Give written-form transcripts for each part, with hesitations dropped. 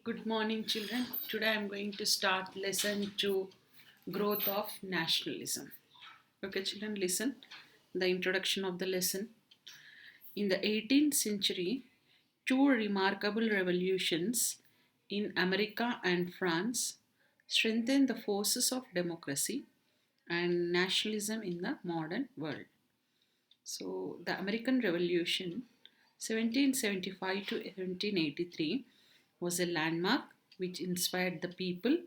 Good morning, children. Today I am going to start lesson 2, Growth of Nationalism. Okay, children, listen. The introduction of the lesson. In the 18th century, two remarkable revolutions in America and France strengthened the forces of democracy and nationalism in the modern world. So, the American Revolution, 1775 to 1783, was a landmark which inspired the people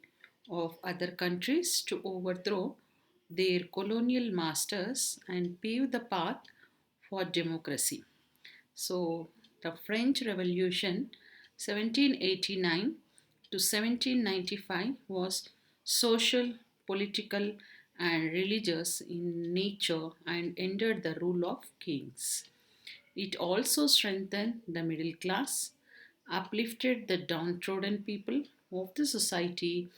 of other countries to overthrow their colonial masters and pave the path for democracy. So, the French Revolution, 1789 to 1795, was social, political, and religious in nature and ended the rule of kings. It also strengthened the middle class, uplifted the downtrodden people of the society,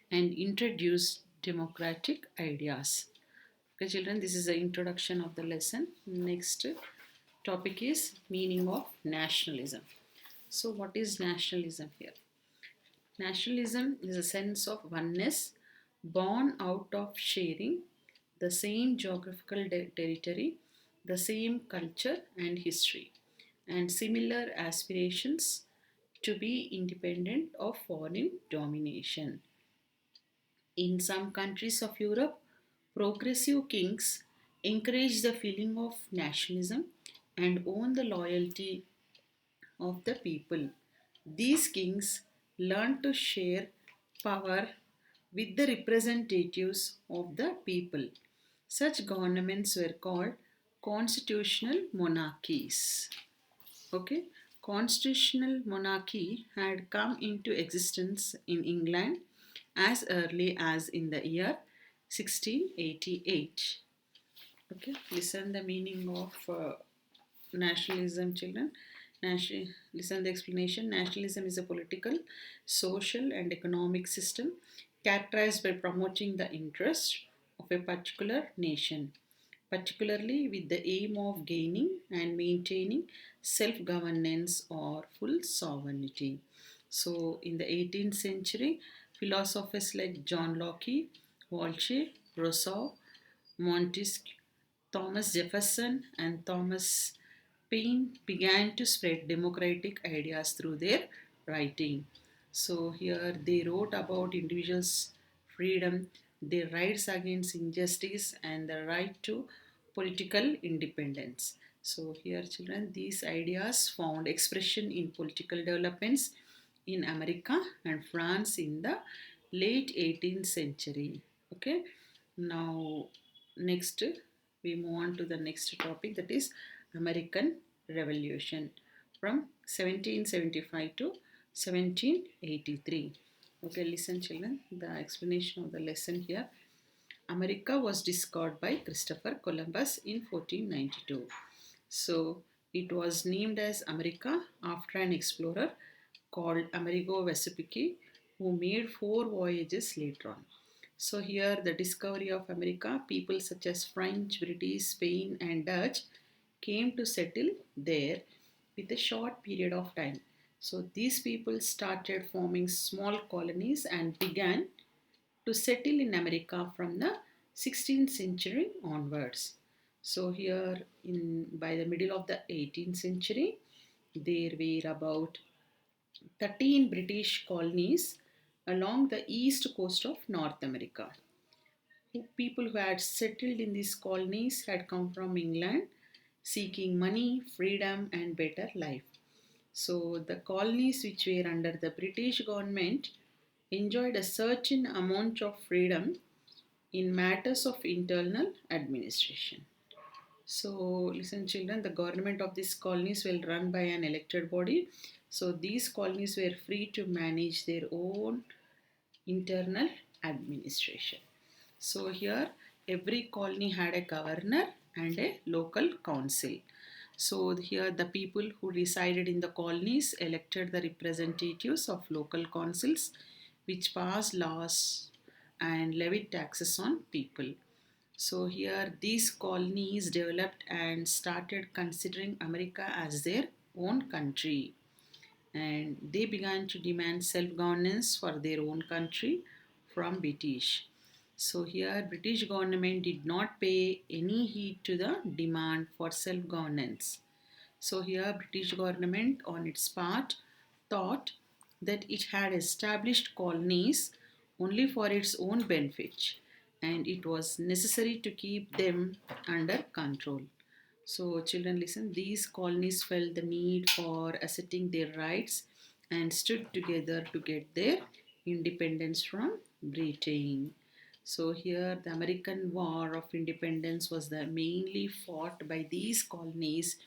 and introduced democratic ideas. Okay, children, this is the introduction of the lesson. Next topic is meaning of nationalism. So, what is nationalism here? Nationalism is a sense of oneness born out of sharing the same geographical territory, the same culture and history, and similar aspirations to be independent of foreign domination. In some countries of Europe, progressive kings encourage the feeling of nationalism and own the loyalty of the people. These kings learned to share power with the representatives of the people. Such governments were called constitutional monarchies. Okay, constitutional monarchy had come into existence in England as early as in the year 1688. Okay, listen the meaning of nationalism, children. Listen the explanation. Nationalism is a political, social, and economic system characterized by promoting the interest of a particular nation, particularly with the aim of gaining and maintaining self governance or full sovereignty. So, in the 18th century, philosophers like John Locke, Voltaire, Rousseau, Montesquieu, Thomas Jefferson, and Thomas Paine began to spread democratic ideas through their writing. So, here they wrote about individuals' freedom, their rights against injustice, and the right to political independence. So, here, children, these ideas found expression in political developments in America and France in the late 18th century. Okay, now next we move on to the next topic, that is American Revolution from 1775 to 1783. Okay, listen, children, the explanation of the lesson here. America was discovered by Christopher Columbus in 1492. So, it was named as America after an explorer called Amerigo Vespucci who made four voyages later on. So, here the discovery of America, people such as French, British, Spain, and Dutch came to settle there with a short period of time. So, these people started forming small colonies and began to settle in America from the 16th century onwards. So here in by the middle of the 18th century, there were about 13 British colonies along the east coast of North America. People who had settled in these colonies had come from England seeking money, freedom, and better life. So the colonies which were under the British government enjoyed a certain amount of freedom in matters of internal administration. So, listen, children, the government of these colonies will run by an elected body. So, these colonies were free to manage their own internal administration. So, here every colony had a governor and a local council. So, here the people who resided in the colonies elected the representatives of local councils, which passed laws and levied taxes on people. So, here these colonies developed and started considering America as their own country. and they began to demand self-governance for their own country from British. So here British government did not pay any heed to the demand for self-governance. So here British government on its part thought that it had established colonies only for its own benefit and it was necessary to keep them under control. So, children, listen. These colonies felt the need for asserting their rights and stood together to get their independence from Britain. So, here the American War of Independence was the mainly fought by these colonies.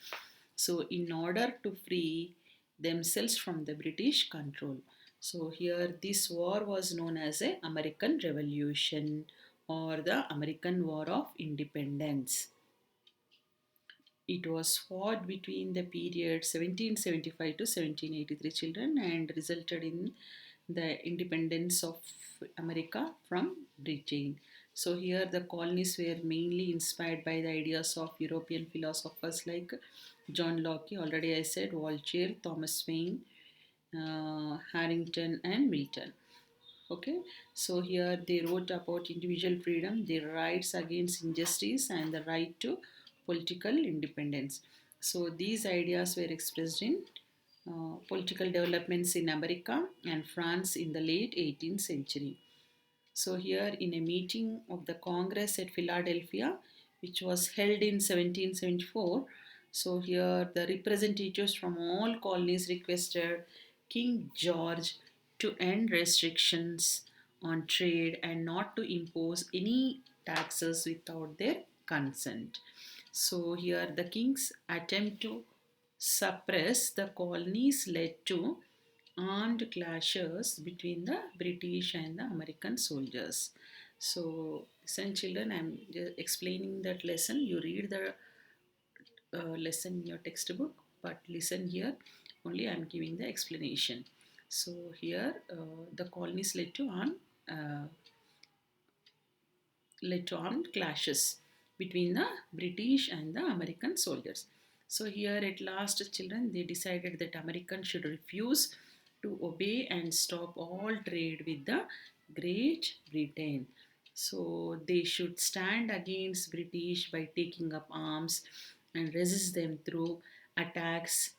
So, in order to free themselves from the British control. So, here this war was known as a American Revolution or the American War of Independence. It was fought between the period 1775 to 1783 children and resulted in the independence of America from Britain. So here the colonies were mainly inspired by the ideas of European philosophers like John Locke, already I said, Voltaire, Thomas Paine, Harrington and Milton. Okay, so here they wrote about individual freedom, their rights against injustice, and the right to political independence. So these ideas were expressed in political developments in America and France in the late 18th century. So, here in a meeting of the Congress at Philadelphia, which was held in 1774, so here the representatives from all colonies requested King George to end restrictions on trade and not to impose any taxes without their consent. So, here the king's attempt to suppress the colonies led to armed clashes between the British and the American soldiers. So, listen, children, I'm just explaining that lesson. You read the lesson in your textbook, but listen here. Only I'm giving the explanation. So, here the colonies uh, led to armed clashes between the British and the American soldiers. So here at last, children, they decided that Americans should refuse to obey and stop all trade with the Great Britain. So they should stand against British by taking up arms and resist them through attacks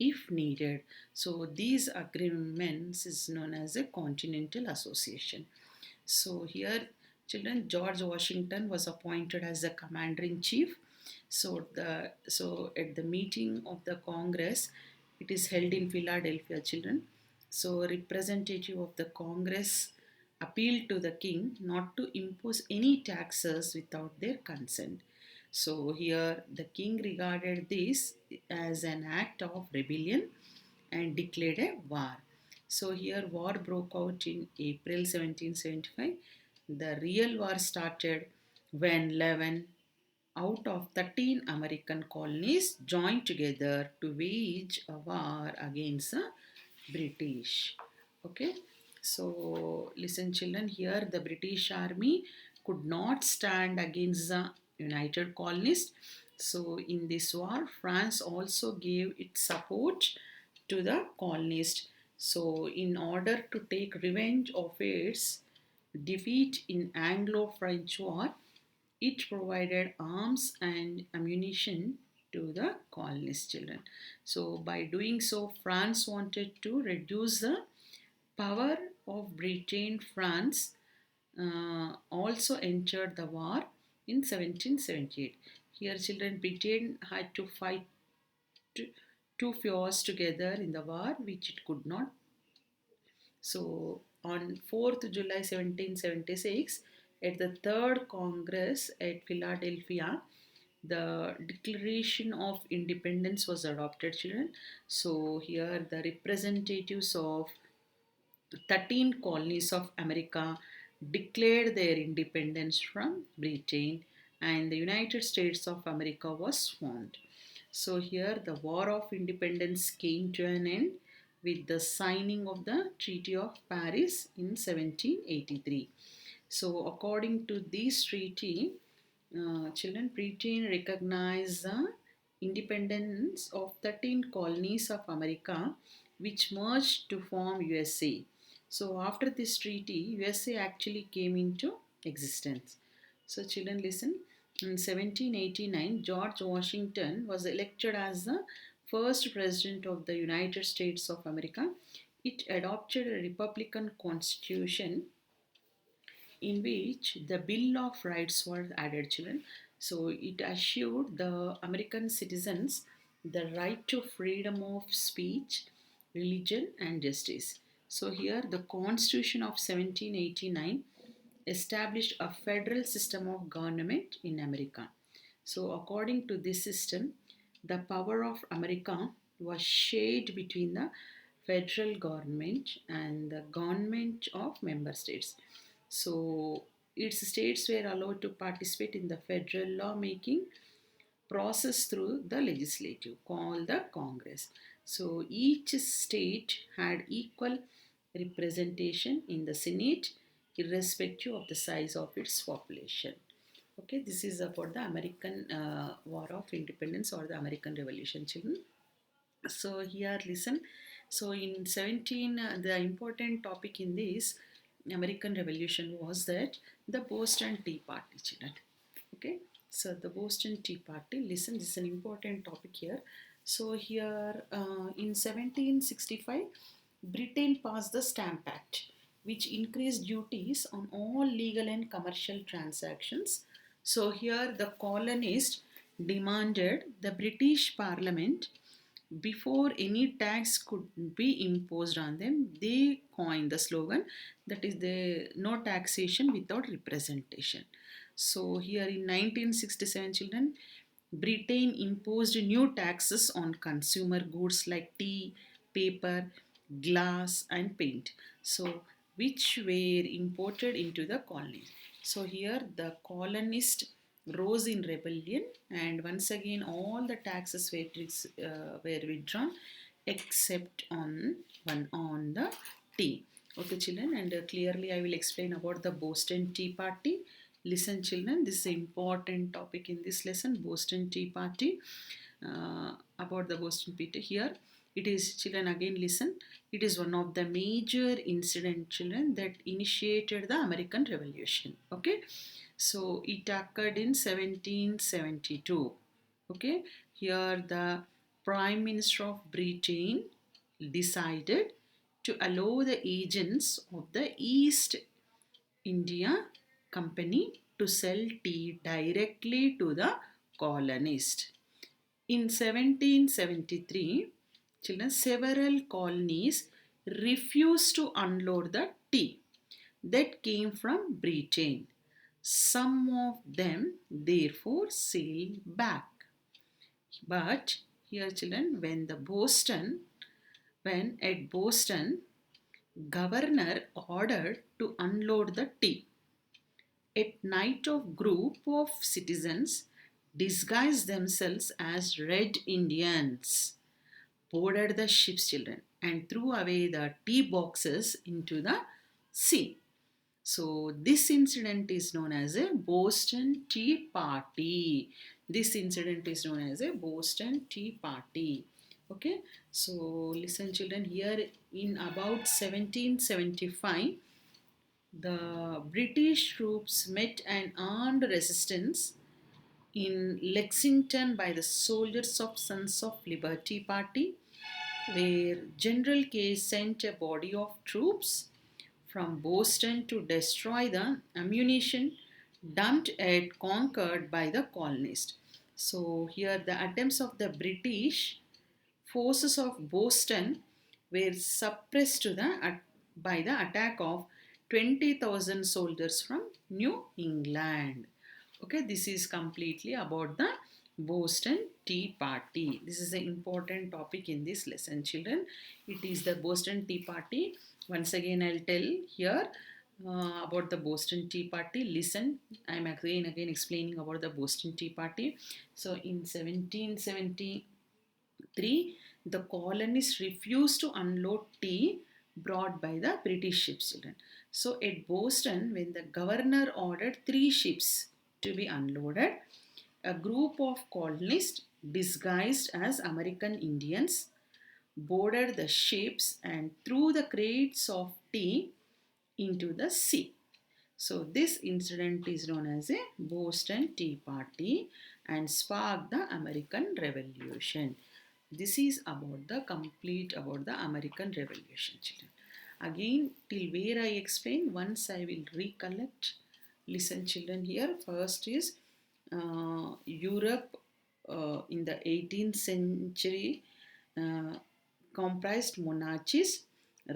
if needed. So these agreements is known as a Continental Association. So here, children, George Washington was appointed as the commander in chief. So at the meeting of the Congress, it is held in Philadelphia, children. So representative of the Congress appealed to the king not to impose any taxes without their consent. So here the king regarded this as an act of rebellion and declared a war. So here war broke out in April 1775. The real war started when 11 out of 13 American colonies joined together to wage a war against the British. Okay, so listen, children, here the British army could not stand against the United colonists. So, in this war, France also gave its support to the colonists. So, in order to take revenge of its defeat in Anglo-French War, it provided arms and ammunition to the colonist children. So, by doing so, France wanted to reduce the power of Britain. France also entered the war in 1778. Here, children, Britain had to fight two fears together in the war, which it could not. So, on 4th July 1776, at the Third Congress at Philadelphia, the Declaration of Independence was adopted, children. So, here the representatives of 13 colonies of America declared their independence from Britain and the United States of America was formed. So, here the War of Independence came to an end with the signing of the Treaty of Paris in 1783. So, according to this treaty, children, Britain recognized the independence of 13 colonies of America which merged to form USA. So after this treaty, USA actually came into existence. So children listen. In 1789, George Washington was elected as the first president of the United States of America. It adopted a republican constitution in which the Bill of Rights were added, children. So it assured the American citizens the right to freedom of speech, religion, and justice. So here the Constitution of 1789 established a federal system of government in America. So according to this system, the power of America was shared between the federal government and the government of member states. So its states were allowed to participate in the federal lawmaking process through the legislative called the Congress. So each state had equal representation in the Senate irrespective of the size of its population. Okay, this is about the American War of Independence or the American Revolution, children. So here listen. So in 17, the important topic in this American Revolution was that the Boston Tea Party, children. Okay, so the Boston Tea Party, listen, this is an important topic here. So here in 1765, Britain passed the Stamp Act, which increased duties on all legal and commercial transactions. So here the colonists demanded the British Parliament before any tax could be imposed on them. They coined the slogan that is the no taxation without representation. So here in 1967, children, Britain imposed new taxes on consumer goods like tea, paper, glass, and paint. So which were imported into the colonies. So here the colonists rose in rebellion, and once again all the taxes were withdrawn except on one on the tea. Okay, children, and clearly I will explain about the Boston Tea Party. Listen, children, this is an important topic in this lesson, Boston Tea Party. About the Boston Tea here. It is, children, again listen. It is one of the major incident, children, that initiated the American Revolution. Okay, so it occurred in 1772. Okay, here the Prime Minister of Britain decided to allow the agents of the East India Company to sell tea directly to the colonist. In 1773, children, several colonies refused to unload the tea that came from Britain. Some of them therefore sailed back. But here, children, when at Boston, governor ordered to unload the tea. At night, a group of citizens disguised themselves as Red Indians, boarded the ship's, children, and threw away the tea boxes into the sea. So this incident is known as a Boston Tea Party. This incident is known as a Boston Tea Party. Okay, so listen, children, here in about 1775, the British troops met an armed resistance in Lexington by the soldiers of Sons of Liberty Party, where General K sent a body of troops from Boston to destroy the ammunition dumped at Concord by the colonists. So here the attempts of the British forces of Boston were suppressed by the attack of 20,000 soldiers from New England. Okay, this is completely about the Boston Tea Party. This is an important topic in this lesson, children. It is the Boston Tea Party. Once again, I'll tell here about the Boston Tea Party. Listen, I'm again explaining about the Boston Tea Party. So in 1773, the colonists refused to unload tea brought by the British ships, children. So at Boston, when the governor ordered 3 ships to be unloaded, a group of colonists disguised as American Indians, boarded the ships and threw the crates of tea into the sea. So, this incident is known as a Boston Tea Party and sparked the American Revolution. This is about the complete about the American Revolution, children. Again, till where I explain, once I will recollect. Listen, children, here. First is Europe in the 18th century uh, comprised monarchies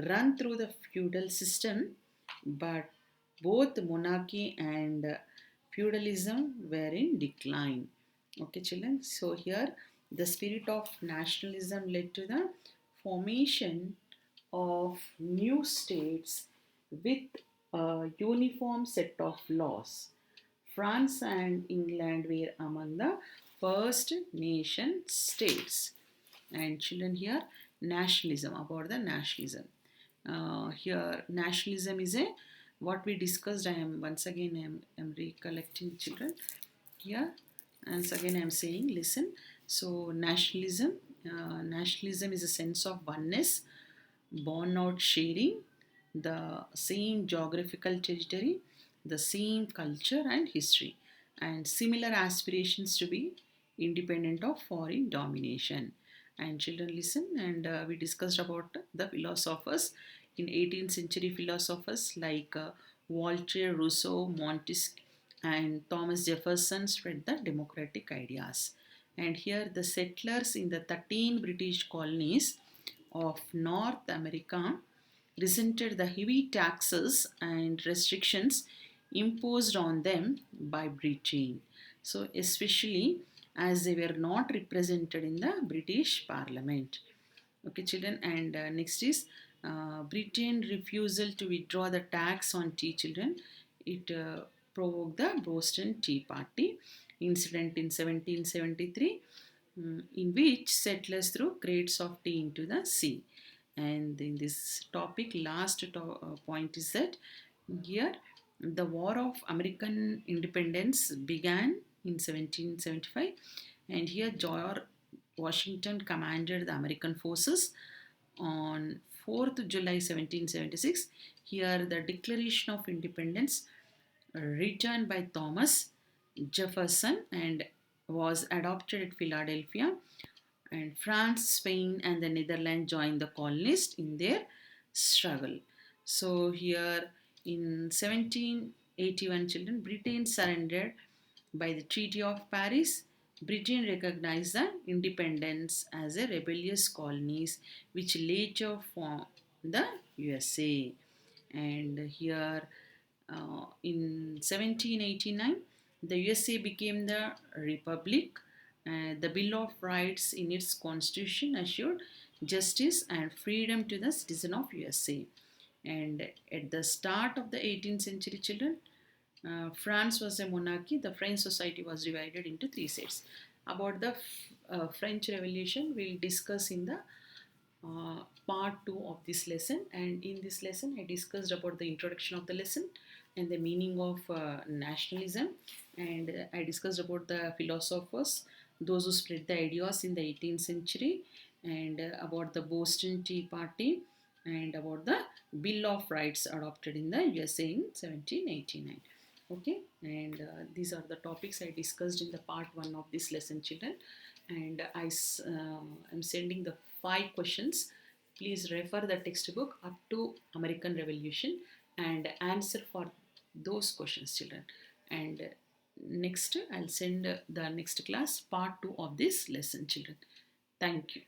run through the feudal system, but both monarchy and feudalism were in decline. Okay, children. So here the spirit of nationalism led to the formation of new states with a uniform set of laws. France and England were among the first nation states. And children, here nationalism, about the nationalism. Here nationalism is a what we discussed. I am once again I am recollecting, children. Here once again I am saying, listen. So nationalism is a sense of oneness born out sharing the same geographical territory, the same culture and history, and similar aspirations to be independent of foreign domination. And children, listen, and we discussed about the philosophers in 18th century philosophers like Voltaire, Rousseau, Montesquieu, and Thomas Jefferson spread the democratic ideas. And here the settlers in the 13 British colonies of North America resented the heavy taxes and restrictions imposed on them by Britain. So, especially as they were not represented in the British Parliament. Okay, children, and next is Britain refusal to withdraw the tax on tea, children. It provoked the Boston Tea Party incident in 1773, in which settlers threw crates of tea into the sea. And in this topic, last point is that here the War of American Independence began in 1775, and here George Washington commanded the American forces on 4th July 1776. Here the Declaration of Independence written by Thomas Jefferson and was adopted at Philadelphia, and France, Spain, and the Netherlands joined the colonists in their struggle. So here in 1781, children, Britain surrendered by the Treaty of Paris. Britain recognized the independence as a rebellious colonies, which later formed the USA. And here in 1789, the USA became the republic. The Bill of Rights in its constitution assured justice and freedom to the citizen of USA. And at the start of the 18th century, children, France was a monarchy. The French society was divided into three sets. About the French Revolution, we'll discuss in the part 2 of this lesson. And in this lesson I discussed about the introduction of the lesson and the meaning of nationalism, and I discussed about the philosophers, those who spread the ideas in the 18th century, and about the Boston Tea Party, and about the Bill of Rights adopted in the USA in 1789. Okay, and these are the topics I discussed in the part 1 of this lesson, children. And I am sending the 5 questions. Please refer the textbook up to American Revolution and answer for those questions, children. And next I'll send the next class part 2 of this lesson, children. Thank you.